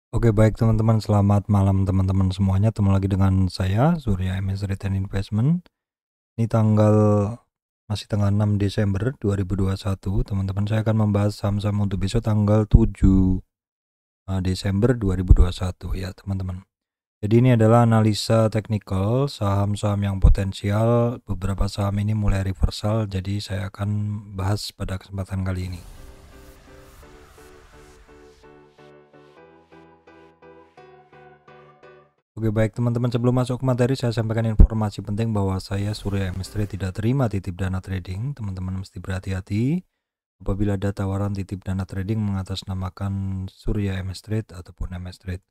Oke, baik teman-teman, selamat malam teman-teman semuanya. Ketemu lagi dengan saya Surya MS Return Investment. Ini masih tanggal 6 Desember 2021. Teman-teman, saya akan membahas saham-saham untuk besok tanggal 7 Desember 2021 ya, teman-teman. Jadi ini adalah analisa teknikal saham-saham yang potensial. Beberapa saham ini mulai reversal, jadi saya akan bahas pada kesempatan kali ini. Oke, baik teman-teman, sebelum masuk ke materi saya sampaikan informasi penting bahwa saya Surya MS Trade tidak terima titip dana trading. Teman-teman mesti berhati-hati apabila ada tawaran titip dana trading mengatasnamakan Surya MS Trade ataupun MS Trade.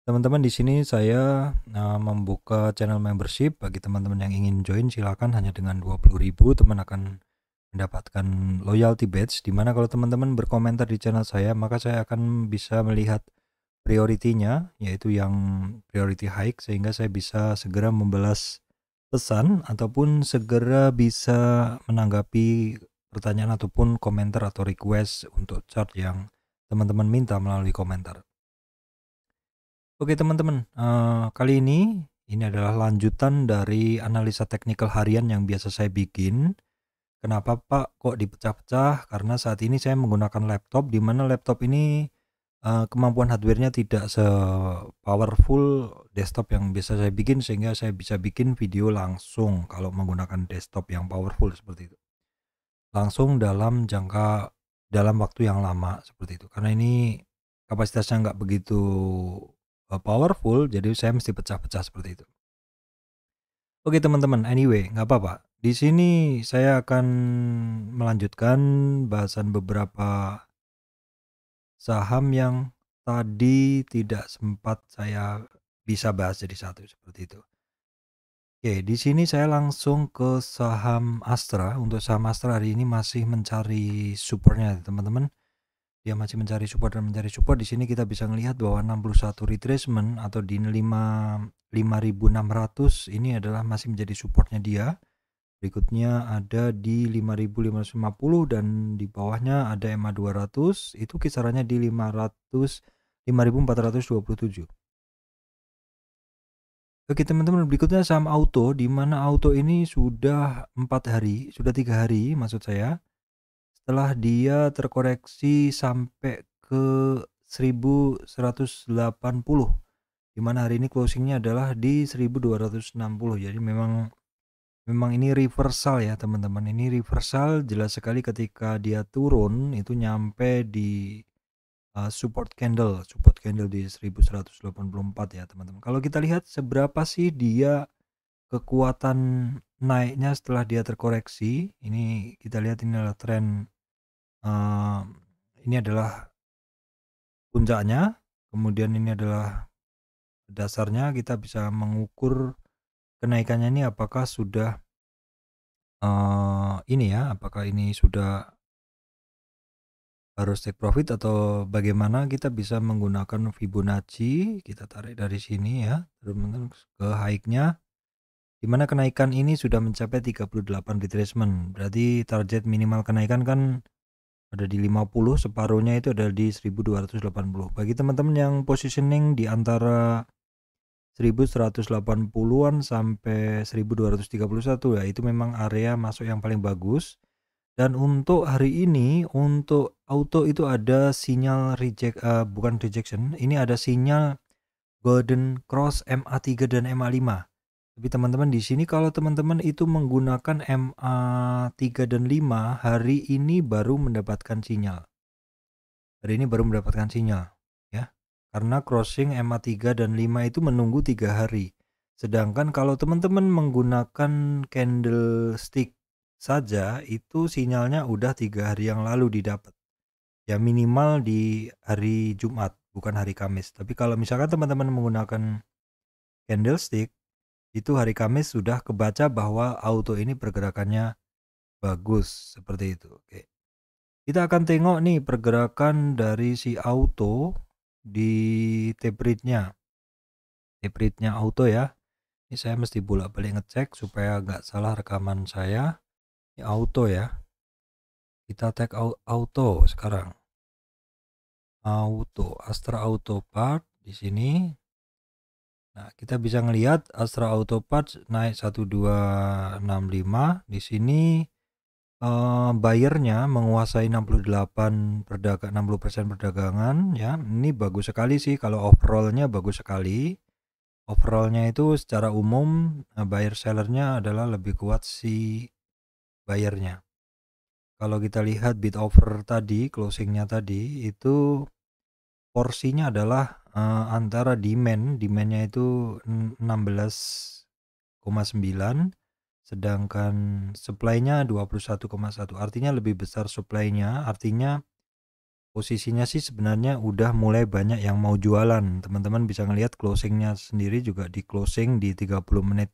Teman-teman, di sini saya membuka channel membership. Bagi teman-teman yang ingin join silakan, hanya dengan 20.000 teman akan mendapatkan loyalty badge, dimana kalau teman-teman berkomentar di channel saya maka saya akan bisa melihat prioritinya, yaitu yang priority hike, sehingga saya bisa segera membalas pesan ataupun segera bisa menanggapi pertanyaan ataupun komentar atau request untuk chart yang teman-teman minta melalui komentar. Oke teman-teman, kali ini adalah lanjutan dari analisa teknikal harian yang biasa saya bikin. Kenapa Pak kok dipecah-pecah? Karena saat ini saya menggunakan laptop, di mana laptop ini kemampuan hardware-nya tidak se-powerful desktop yang biasa saya bikin, sehingga saya bisa bikin video langsung kalau menggunakan desktop yang powerful seperti itu. Langsung dalam waktu yang lama seperti itu. Karena ini kapasitasnya nggak begitu powerful, jadi saya mesti pecah-pecah seperti itu. Oke teman-teman, anyway, nggak apa-apa. Di sini saya akan melanjutkan bahasan beberapa saham yang tadi tidak sempat saya bisa bahas jadi satu seperti itu. Oke, di sini saya langsung ke saham Astra. Untuk saham Astra hari ini masih mencari supportnya, teman-teman. Dia masih mencari support dan mencari support. Di sini kita bisa melihat bahwa 61 retracement atau di 5.600 ini adalah masih menjadi supportnya dia. Berikutnya ada di 5.550 dan di bawahnya ada EMA 200, itu kisarannya di 5.427. Oke teman-teman, berikutnya saham auto, di mana auto ini sudah 3 hari maksud saya, setelah dia terkoreksi sampai ke 1180, di mana hari ini closingnya adalah di 1260. Jadi memang ini reversal ya teman-teman, ini reversal jelas sekali. Ketika dia turun itu nyampe di support candle di 1184 ya teman-teman. Kalau kita lihat seberapa sih dia kekuatan naiknya setelah dia terkoreksi, ini kita lihat ini adalah tren, ini adalah puncaknya, kemudian ini adalah dasarnya. Kita bisa mengukur kenaikannya ini apakah sudah apakah ini sudah harus take profit atau bagaimana. Kita bisa menggunakan Fibonacci, kita tarik dari sini ya teman-teman ke high-nya, dimana kenaikan ini sudah mencapai 38 retracement. Berarti target minimal kenaikan kan ada di 50, separuhnya itu ada di 1280. Bagi teman-teman yang positioning di antara 1180-an sampai 1231 ya, itu memang area masuk yang paling bagus. Dan untuk hari ini, untuk auto itu ada sinyal bukan rejection, ini ada sinyal golden cross MA3 dan MA5. Tapi teman-teman di sini kalau teman-teman itu menggunakan MA3 dan 5, hari ini baru mendapatkan sinyal. Ya. Karena crossing MA3 dan 5 itu menunggu 3 hari. Sedangkan kalau teman-teman menggunakan candlestick saja, itu sinyalnya udah 3 hari yang lalu didapat. Ya minimal di hari Jumat, bukan hari Kamis. Tapi kalau misalkan teman-teman menggunakan candlestick, itu hari Kamis sudah kebaca bahwa auto ini pergerakannya bagus, seperti itu. Oke. Kita akan tengok nih pergerakan dari si auto di tape rate-nya auto ya. Ini saya mesti bolak-balik ngecek supaya nggak salah rekaman saya. Ini auto ya. Kita tag auto sekarang. Auto, Astra Auto Part. di sini. Nah, kita bisa ngelihat Astra Auto Parts naik 1265. Di sini buyernya menguasai 60% perdagangan ya. Ini bagus sekali sih, kalau overallnya bagus sekali. Overallnya itu secara umum buyer sellernya adalah lebih kuat si buyernya. Kalau kita lihat bid offer tadi, closingnya tadi itu porsinya adalah antara demandnya itu 16,9, sedangkan supply-nya 21,1. Artinya lebih besar supply-nya, artinya posisinya sih sebenarnya udah mulai banyak yang mau jualan. Teman-teman bisa ngelihat closingnya sendiri juga di closing di 30 menit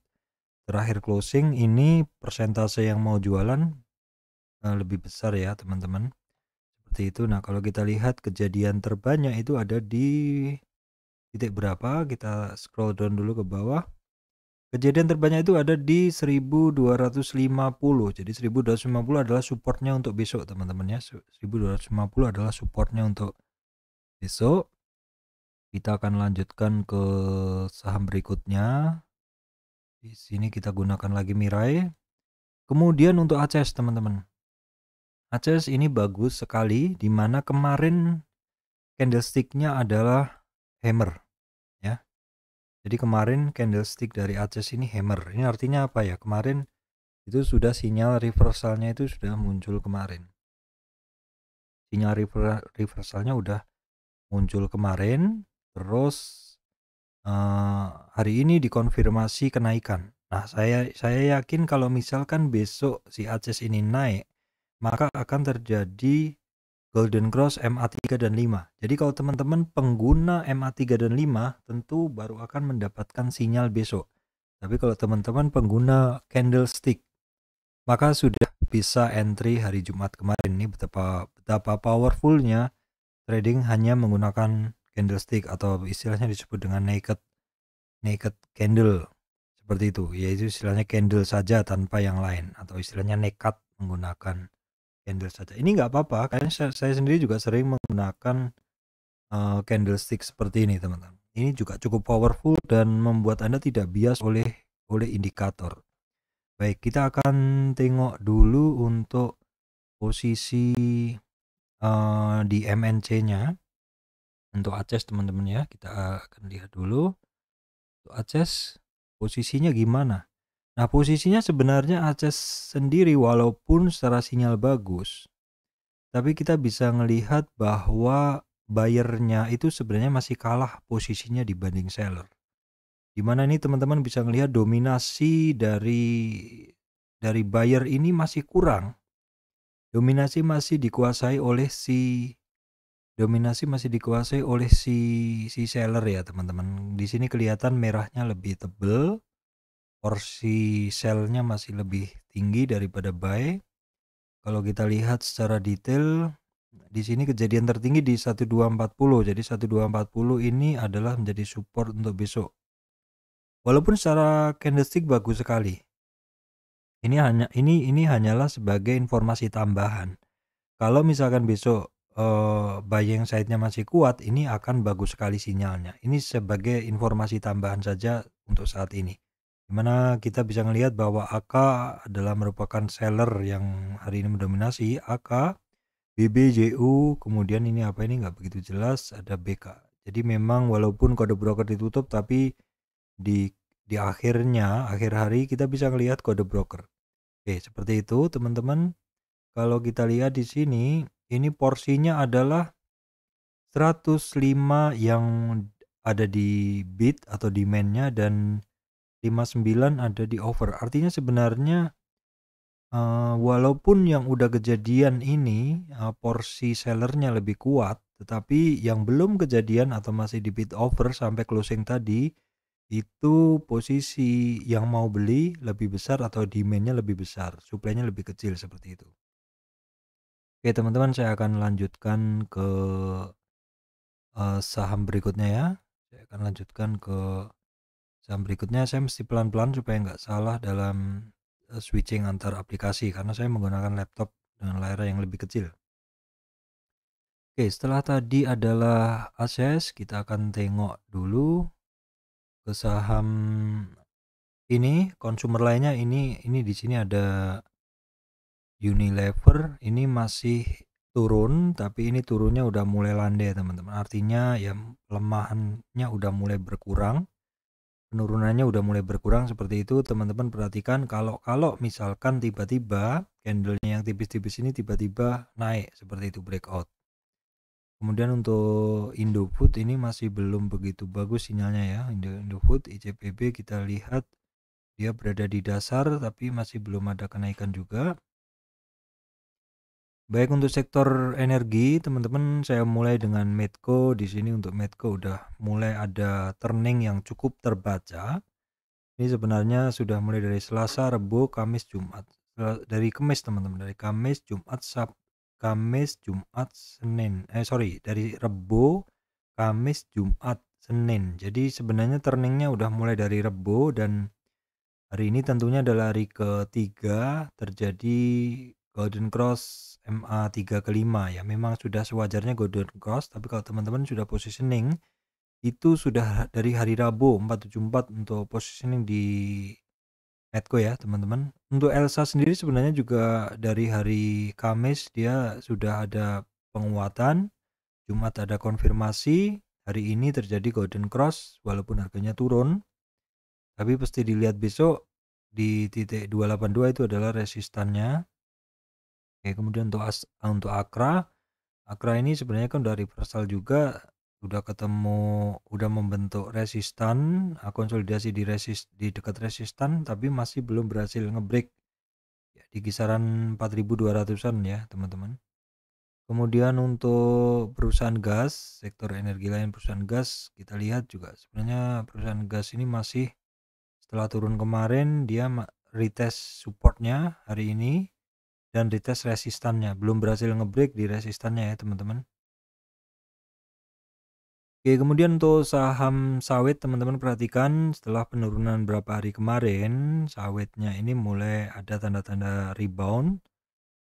terakhir closing ini persentase yang mau jualan lebih besar ya teman-teman. Seperti itu. Nah, kalau kita lihat kejadian terbanyak itu ada di titik berapa? Kita scroll down dulu ke bawah. Kejadian terbanyak itu ada di 1250. Jadi 1250 adalah supportnya untuk besok teman-teman ya. 1250 adalah supportnya untuk besok. Kita akan lanjutkan ke saham berikutnya. Di sini kita gunakan lagi Mirai. Kemudian untuk ACS teman-teman. ACS ini bagus sekali, di mana kemarin candlestick-nya adalah hammer ya. Jadi kemarin candlestick dari ACS ini hammer. Ini artinya apa ya? Kemarin itu sudah sinyal reversalnya itu sudah muncul kemarin. Sinyal reversalnya udah muncul kemarin, terus hari ini dikonfirmasi kenaikan. Nah, saya yakin kalau misalkan besok si ACS ini naik, maka akan terjadi Golden Cross MA3 dan 5. Jadi kalau teman-teman pengguna MA3 dan 5 tentu baru akan mendapatkan sinyal besok. Tapi kalau teman-teman pengguna candlestick maka sudah bisa entry hari Jumat kemarin. Ini betapa powerfulnya trading hanya menggunakan candlestick atau istilahnya disebut dengan naked candle. Seperti itu, yaitu istilahnya candle saja tanpa yang lain, atau istilahnya nekat menggunakan candle saja. Ini nggak apa-apa, karena saya sendiri juga sering menggunakan candlestick seperti ini teman-teman. Ini juga cukup powerful dan membuat Anda tidak bias oleh indikator. Baik, kita akan tengok dulu untuk posisi di MNC-nya. Untuk ACS teman-teman ya, kita akan lihat dulu. Untuk ACS posisinya gimana? Nah, posisinya sebenarnya ACS sendiri walaupun secara sinyal bagus, tapi kita bisa melihat bahwa buyernya itu sebenarnya masih kalah posisinya dibanding seller. Dimana ini teman-teman bisa melihat dominasi dari buyer ini masih kurang. Dominasi masih dikuasai oleh si seller ya teman-teman. Di sini kelihatan merahnya lebih tebal, porsi sell-nya masih lebih tinggi daripada buy. Kalau kita lihat secara detail, di sini kejadian tertinggi di 1240. Jadi 1240 ini adalah menjadi support untuk besok. Walaupun secara candlestick bagus sekali. Ini hanyalah sebagai informasi tambahan. Kalau misalkan besok buying side-nya masih kuat, ini akan bagus sekali sinyalnya. Ini sebagai informasi tambahan saja untuk saat ini. Dimana kita bisa melihat bahwa AK adalah merupakan seller yang hari ini mendominasi. AK, BBJU, kemudian ini apa ini nggak begitu jelas, ada BK. Jadi memang walaupun kode broker ditutup, tapi di akhir hari kita bisa melihat kode broker. Oke, seperti itu teman-teman. Kalau kita lihat di sini, ini porsinya adalah 105 yang ada di bid atau demand-nya dan 59 ada di offer. Artinya sebenarnya walaupun yang udah kejadian ini porsi sellernya lebih kuat, tetapi yang belum kejadian atau masih di bid offer sampai closing tadi, itu posisi yang mau beli lebih besar atau demand-nya lebih besar, supply-nya lebih kecil seperti itu. Oke teman-teman, saya akan lanjutkan ke saham berikutnya ya. Saya akan lanjutkan ke saham berikutnya. Saya mesti pelan-pelan supaya nggak salah dalam switching antar aplikasi karena saya menggunakan laptop dengan layar yang lebih kecil. Oke, setelah tadi adalah akses, kita akan tengok dulu ke saham ini, consumer lainnya. Ini di sini ada Unilever, ini masih turun, tapi ini turunnya udah mulai landai, teman-teman. Artinya ya pelemahannya udah mulai berkurang, penurunannya udah mulai berkurang seperti itu. Teman-teman perhatikan kalau misalkan tiba-tiba candlenya yang tipis-tipis ini tiba-tiba naik seperti itu, breakout. Kemudian untuk Indofood ini masih belum begitu bagus sinyalnya ya. Indofood ICPB kita lihat dia berada di dasar tapi masih belum ada kenaikan juga. Baik, untuk sektor energi, teman-teman, saya mulai dengan Medco. Di sini untuk Medco udah mulai ada turning yang cukup terbaca. Ini sebenarnya sudah mulai dari Selasa, Rabu, Kamis, Jumat. Dari Kamis, teman-teman, dari Kamis, Jumat, Senin. Dari Rabu, Kamis, Jumat, Senin. Jadi sebenarnya turningnya udah mulai dari Rabu, dan hari ini tentunya adalah hari ketiga terjadi Golden Cross MA3 ke 5 ya. Memang sudah sewajarnya Golden Cross, tapi kalau teman-teman sudah positioning itu sudah dari hari Rabu 474 untuk positioning di Medco ya, teman-teman. Untuk Elsa sendiri sebenarnya juga dari hari Kamis dia sudah ada penguatan, Jumat ada konfirmasi, hari ini terjadi Golden Cross walaupun harganya turun. Tapi pasti dilihat besok di titik 282 itu adalah resistannya. Oke, kemudian untuk Akra ini sebenarnya kan udah reversal juga, udah membentuk resistan, konsolidasi di dekat resistan, tapi masih belum berhasil ngebreak ya, di kisaran 4.200-an ya, teman-teman. Kemudian untuk perusahaan gas, sektor energi lain perusahaan gas, kita lihat juga sebenarnya perusahaan gas ini masih, setelah turun kemarin dia retest supportnya hari ini dan retest resistannya, belum berhasil ngebreak di resistannya ya, teman-teman. Oke, kemudian untuk saham sawit, teman-teman perhatikan setelah penurunan berapa hari kemarin, sawitnya ini mulai ada tanda-tanda rebound.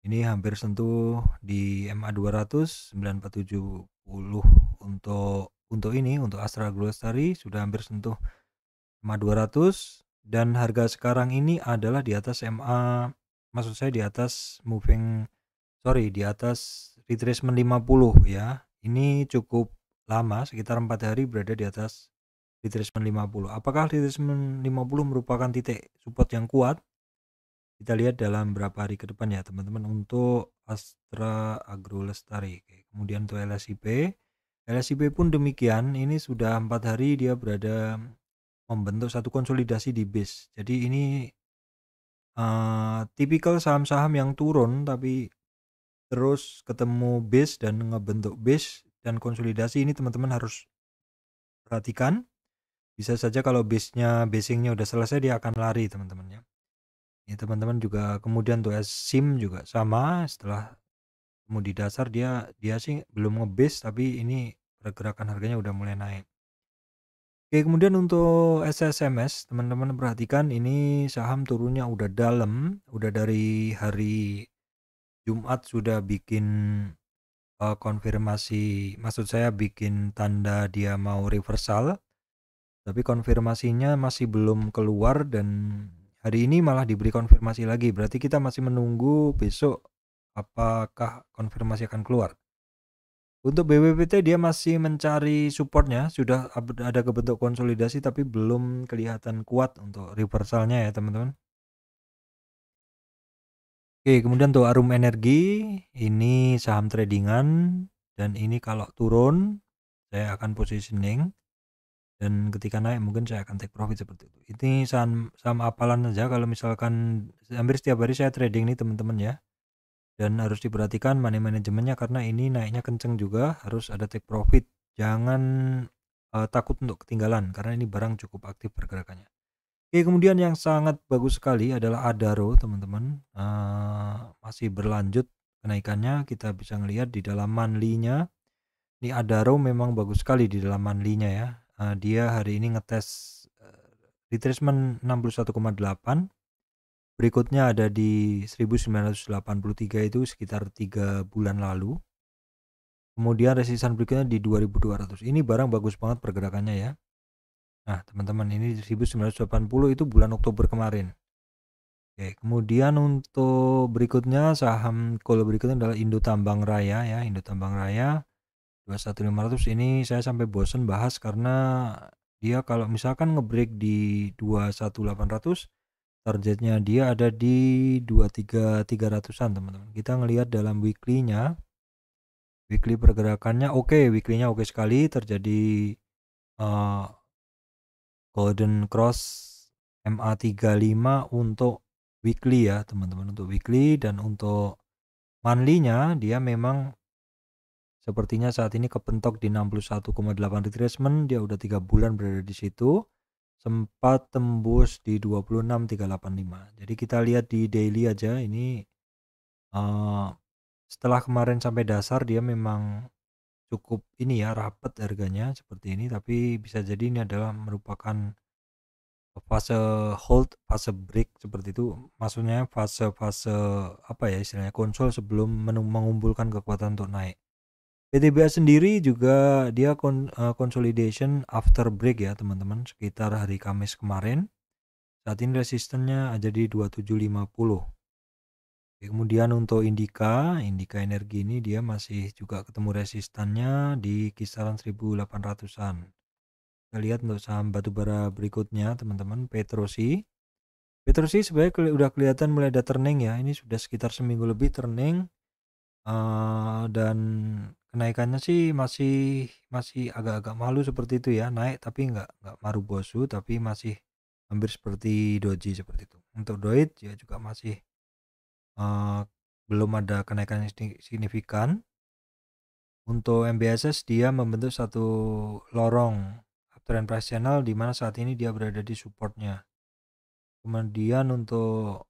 Ini hampir sentuh di MA 200 9470 untuk Astra Glostari sudah hampir sentuh MA 200, dan harga sekarang ini adalah di atas di atas di atas retracement 50 ya. Ini cukup lama, sekitar 4 hari berada di atas retracement 50. Apakah retracement 50 merupakan titik support yang kuat? Kita lihat dalam berapa hari ke depan ya, teman-teman. Untuk Astra Agrolestari, kemudian untuk LSIP pun demikian. Ini sudah 4 hari dia berada membentuk satu konsolidasi di base. Jadi ini tipikal saham-saham yang turun tapi terus ketemu base dan ngebentuk base dan konsolidasi. Ini teman-teman harus perhatikan. Bisa saja kalau basingnya udah selesai dia akan lari, teman-teman ya. Ya, teman-teman juga kemudian tuh SIM juga sama, setelah mau di dasar dia sih belum ngebase, tapi ini pergerakan harganya udah mulai naik. Oke, kemudian untuk SSMS, teman-teman perhatikan ini saham turunnya udah dalam, udah dari hari Jumat sudah bikin konfirmasi, maksud saya bikin tanda dia mau reversal, tapi konfirmasinya masih belum keluar, dan hari ini malah diberi konfirmasi lagi. Berarti kita masih menunggu besok apakah konfirmasi akan keluar. Untuk BWPT dia masih mencari supportnya, sudah ada kebentuk konsolidasi tapi belum kelihatan kuat untuk reversalnya ya, teman-teman. Oke, kemudian untuk Arum Energi, ini saham tradingan, dan ini kalau turun saya akan positioning, dan ketika naik mungkin saya akan take profit seperti itu. Ini saham apalan saja, kalau misalkan hampir setiap hari saya trading nih, teman-teman ya. Dan harus diperhatikan money manajemennya karena ini naiknya kenceng juga, harus ada take profit. Jangan takut untuk ketinggalan karena ini barang cukup aktif pergerakannya. Oke, kemudian yang sangat bagus sekali adalah Adaro, teman-teman. Masih berlanjut kenaikannya, kita bisa ngelihat di dalam monthly-nya. Ini Adaro memang bagus sekali di dalam monthly-nya ya. Dia hari ini ngetes retracement 61,8. Berikutnya ada di 1983 itu sekitar 3 bulan lalu. Kemudian resistan berikutnya di 2200. Ini barang bagus banget pergerakannya ya. Nah, teman-teman, ini 1980 itu bulan Oktober kemarin. Oke, kemudian untuk berikutnya saham coal berikutnya adalah Indo Tambang Raya ya, Indo Tambang Raya 21500. Ini saya sampai bosen bahas karena dia kalau misalkan ngebreak di 21800, targetnya dia ada di 23300-an teman-teman. Kita ngelihat dalam weekly-nya, weekly pergerakannya oke, weekly-nya oke sekali, terjadi golden cross MA35 untuk weekly ya teman-teman, untuk weekly. Dan untuk monthly-nya dia memang sepertinya saat ini kepentok di 61,8 retracement. Dia udah 3 bulan berada di situ, sempat tembus di 26,385. Jadi kita lihat di daily aja ini, setelah kemarin sampai dasar dia memang cukup ini ya, rapet harganya seperti ini, tapi bisa jadi ini adalah merupakan fase hold, fase break seperti itu. Maksudnya fase-fase apa ya istilahnya, konsol sebelum mengumpulkan kekuatan untuk naik. PTBA sendiri juga dia consolidation after break ya teman-teman, sekitar hari Kamis kemarin. Saat ini resistennya ada di 2750. Kemudian untuk Indika Energi ini dia masih juga ketemu resistannya di kisaran 1800-an. Kita lihat untuk saham batubara berikutnya teman-teman, Petrosi sebenarnya udah kelihatan mulai ada turning ya. Ini sudah sekitar seminggu lebih turning, dan kenaikannya sih masih agak-agak malu seperti itu ya, naik tapi nggak marubosu, tapi masih hampir seperti doji seperti itu. Untuk Doit ya juga masih belum ada kenaikan yang signifikan. Untuk MBSS dia membentuk satu lorong uptrend price channel di mana saat ini dia berada di supportnya. Kemudian untuk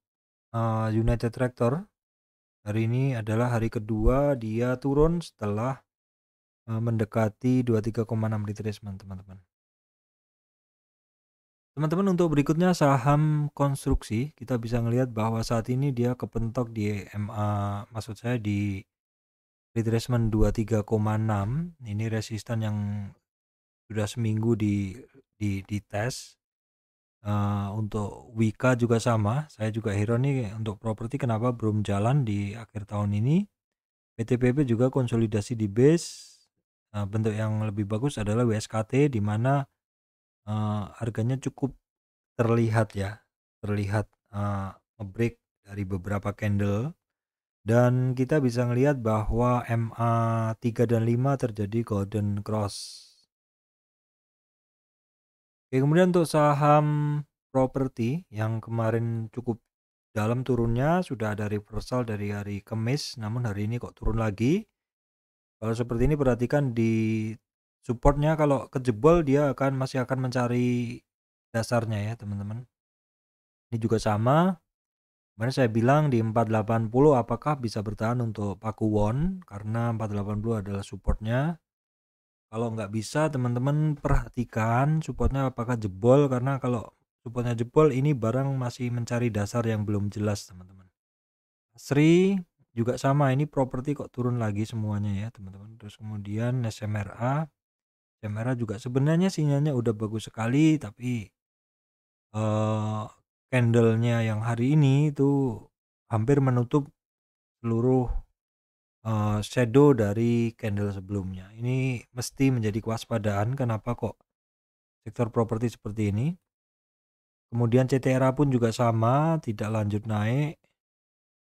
United Tractor hari ini adalah hari kedua dia turun setelah mendekati 23,6 retracement teman-teman. Teman-teman, untuk berikutnya saham konstruksi, kita bisa ngelihat bahwa saat ini dia kepentok di MA, maksud saya di retracement 23,6. Ini resistan yang sudah seminggu di tes. Untuk Wika juga sama, saya juga heran nih untuk properti kenapa belum jalan di akhir tahun ini. PTPP juga konsolidasi di base. Bentuk yang lebih bagus adalah WSKT di mana harganya cukup terlihat nge-break dari beberapa candle, dan kita bisa ngelihat bahwa MA3 dan 5 terjadi golden cross. Oke, kemudian untuk saham properti yang kemarin cukup dalam turunnya, sudah ada reversal dari hari Kamis, namun hari ini kok turun lagi. Kalau seperti ini perhatikan di supportnya, kalau kejebol dia masih akan mencari dasarnya ya teman-teman. Ini juga sama, kemarin saya bilang di 480 apakah bisa bertahan untuk Paku Won, karena 480 adalah supportnya. Kalau nggak bisa teman-teman perhatikan supportnya apakah jebol, karena kalau supportnya jebol ini barang masih mencari dasar yang belum jelas teman-teman. Sri juga sama, ini properti kok turun lagi semuanya ya teman-teman. Terus kemudian SMRA juga sebenarnya sinyalnya udah bagus sekali, tapi candlenya yang hari ini itu hampir menutup seluruh shadow dari candle sebelumnya. Ini mesti menjadi kewaspadaan, kenapa kok sektor properti seperti ini. Kemudian CTRA pun juga sama, tidak lanjut naik.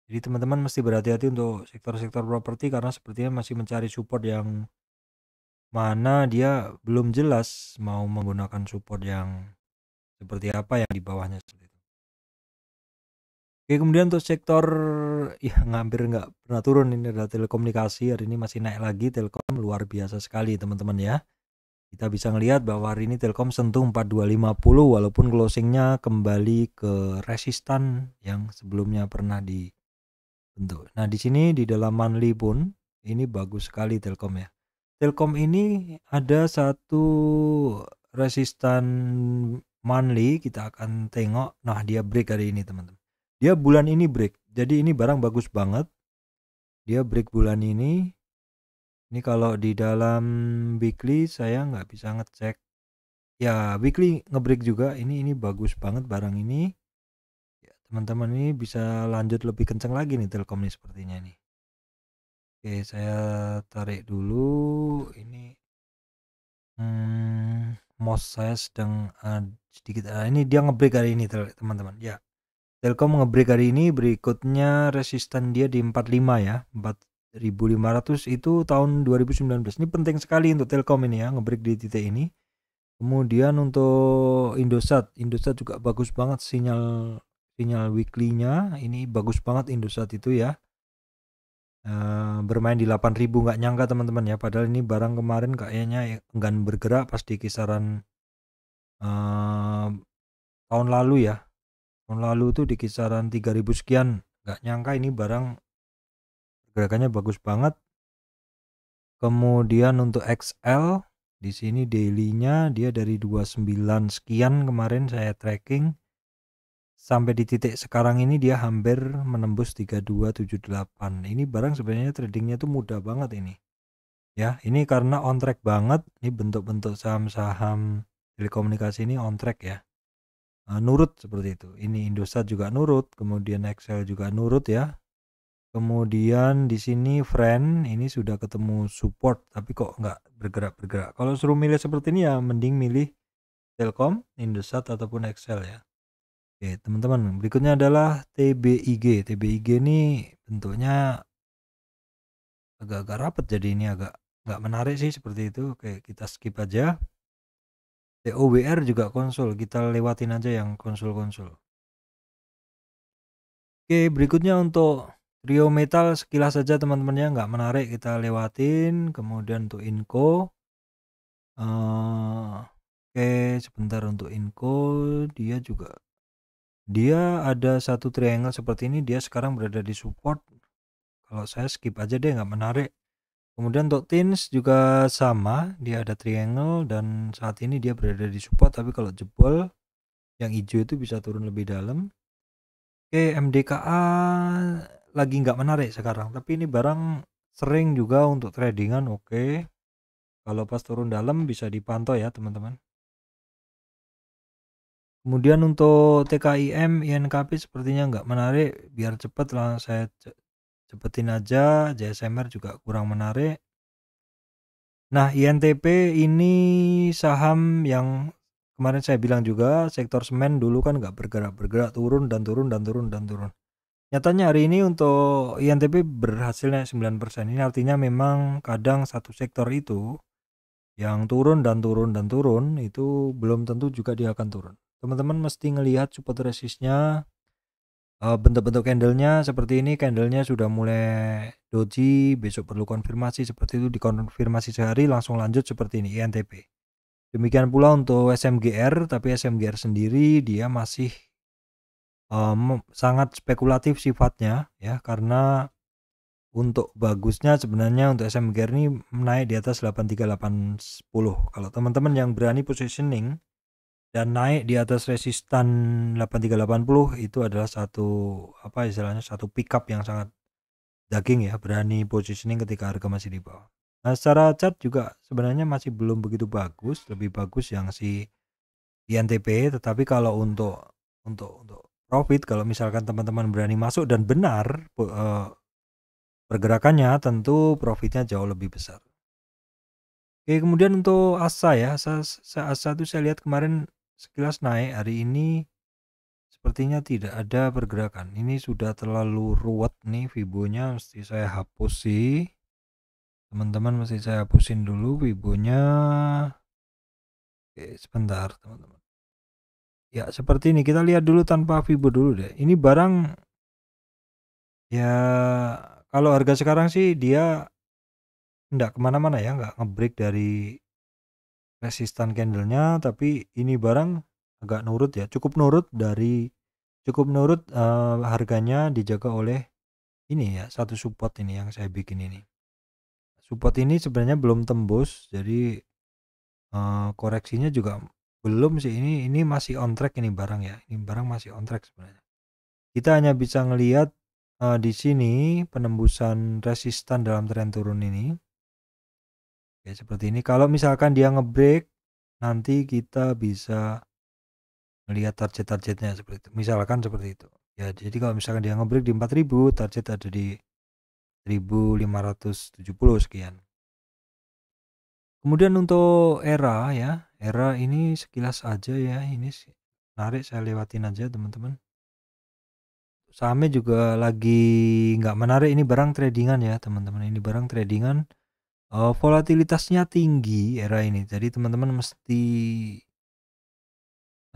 Jadi teman-teman mesti berhati-hati untuk sektor-sektor properti karena sepertinya masih mencari support yang mana dia belum jelas mau menggunakan support yang seperti apa yang di bawahnya seperti itu. Oke, kemudian untuk sektor yang hampir nggak pernah turun ini adalah telekomunikasi. Hari ini masih naik lagi, Telkom luar biasa sekali teman-teman ya. Kita bisa ngelihat bahwa hari ini Telkom sentuh 4250 walaupun closingnya kembali ke resistan yang sebelumnya pernah dibentuk. Nah, di sini di dalam monthly pun ini bagus sekali Telkom ya. Telkom ini ada satu resistan monthly, kita akan tengok. Nah, dia break hari ini teman-teman. Dia bulan ini break. Jadi ini barang bagus banget. Dia break bulan ini. Ini kalau di dalam weekly saya nggak bisa ngecek. Ya, weekly nge-break juga. Ini bagus banget barang ini. Ya, teman-teman ini bisa lanjut lebih kencang lagi nih Telkom nih sepertinya nih. Oke, saya tarik dulu. Ini mouse saya sedang sedikit. Ini dia nge-break hari ini teman-teman. Ya, Telkom nge-break hari ini. Berikutnya resisten dia di 45 ya. 4.500 itu tahun 2019. Ini penting sekali untuk Telkom ini ya, nge-break di titik ini. Kemudian untuk Indosat juga bagus banget sinyal weekly-nya. Ini bagus banget Indosat itu ya. Bermain di 8.000, nggak nyangka teman-teman ya. Padahal ini barang kemarin kayaknya enggan bergerak pas di kisaran tahun lalu ya. Tahun lalu tuh di kisaran 3.000 sekian. Nggak nyangka ini barang gerakannya bagus banget. Kemudian untuk XL di sini daily-nya dia dari 29 sekian kemarin saya tracking sampai di titik sekarang ini dia hampir menembus 3278. Ini barang sebenarnya tradingnya tuh mudah banget ini. Ya, ini karena on track banget. Ini bentuk-bentuk saham-saham telekomunikasi ini on track ya. Nurut seperti itu. Ini Indosat juga nurut, kemudian XL juga nurut ya. Kemudian di sini friend ini sudah ketemu support tapi kok nggak bergerak-bergerak. Kalau suruh milih seperti ini ya mending milih Telkom, Indosat ataupun XL ya. Oke, teman-teman, berikutnya adalah TBIG. TBIG ini bentuknya agak-agak rapat jadi ini agak nggak menarik sih seperti itu. Oke, kita skip aja. TOWR juga konsul, kita lewatin aja yang konsul-konsul. Oke, berikutnya untuk trio metal sekilas saja teman-temannya nggak menarik, kita lewatin. Kemudian untuk Inco, oke sebentar untuk Inco dia ada satu triangle seperti ini, dia sekarang berada di support. Kalau saya skip aja deh, nggak menarik. Kemudian untuk Tins juga sama, dia ada triangle dan saat ini dia berada di support, tapi kalau jebol yang hijau itu bisa turun lebih dalam. Oke, MDKA lagi nggak menarik sekarang, tapi ini barang sering juga untuk tradingan. Oke, kalau pas turun dalam bisa dipantau ya teman-teman. Kemudian untuk TKIM, INKP sepertinya nggak menarik, biar cepet lah saya cepetin aja. JSMR juga kurang menarik. Nah, INTP ini saham yang kemarin saya bilang juga sektor semen dulu kan nggak bergerak turun dan turun dan turun dan turun. Nyatanya hari ini untuk INTP berhasil naik 9%. Ini artinya memang kadang satu sektor itu yang turun dan turun dan turun itu belum tentu juga dia akan turun. Teman-teman mesti ngelihat support resistnya, bentuk-bentuk candlenya seperti ini. Candlenya sudah mulai doji, besok perlu konfirmasi seperti itu, dikonfirmasi sehari langsung lanjut seperti ini INTP. Demikian pula untuk SMGR, tapi SMGR sendiri dia masih sangat spekulatif sifatnya ya, karena untuk bagusnya sebenarnya untuk SMGR ini naik di atas 83810. Kalau teman-teman yang berani positioning dan naik di atas resistan 8380 itu adalah satu istilahnya satu pickup yang sangat daging ya, berani positioning ketika harga masih di bawah. Nah, secara chart juga sebenarnya masih belum begitu bagus, lebih bagus yang si INTP, tetapi kalau untuk profit, kalau misalkan teman-teman berani masuk dan benar pergerakannya, tentu profitnya jauh lebih besar. Oke, kemudian untuk ASA ya, ASA itu saya lihat kemarin sekilas naik, hari ini sepertinya tidak ada pergerakan. Ini sudah terlalu ruwet nih Fibonya, mesti saya hapus sih. Teman-teman mesti saya hapusin dulu Fibonya. Oke, sebentar teman-teman. Ya, seperti ini. Kita lihat dulu tanpa Fibo dulu deh. Ini barang ya kalau harga sekarang sih dia enggak kemana-mana ya, nggak ngebreak dari resistan candlenya, tapi ini barang agak nurut ya, cukup nurut harganya dijaga oleh ini ya, satu support ini yang saya bikin ini. Support ini sebenarnya belum tembus, jadi koreksinya juga belum sih. Ini masih on track ini barang ya, ini barang masih on track sebenarnya. Kita hanya bisa ngelihat di sini penembusan resistan dalam tren turun ini. Oke, seperti ini. Kalau misalkan dia nge-break, nanti kita bisa melihat target-targetnya seperti itu. Misalkan seperti itu. Ya, jadi kalau misalkan dia nge-break di 4000, target ada di 1570 sekian. Kemudian untuk ERA ya, ERA ini sekilas aja ya, ini menarik, saya lewatin aja teman-teman. Sahamnya juga lagi nggak menarik, ini barang tradingan ya teman-teman, ini barang tradingan. Volatilitasnya tinggi ERA ini, jadi teman-teman mesti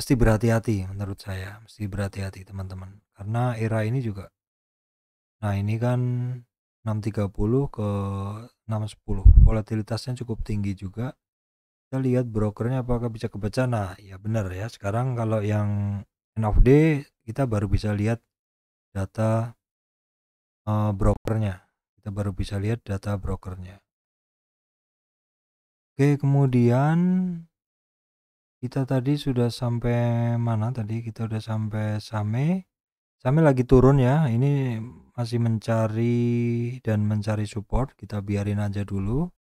berhati-hati menurut saya, mesti berhati-hati teman-teman, karena ERA ini juga, nah ini kan 630 ke 610, volatilitasnya cukup tinggi juga. Kita lihat brokernya apakah bisa kebaca. Nah ya benar ya, sekarang kalau yang end of day kita baru bisa lihat data brokernya, kita baru bisa lihat data brokernya. Oke, kemudian kita tadi sudah sampai mana tadi? Kita udah sampai Same. Same lagi turun ya. Ini masih mencari dan mencari support. Kita biarin aja dulu.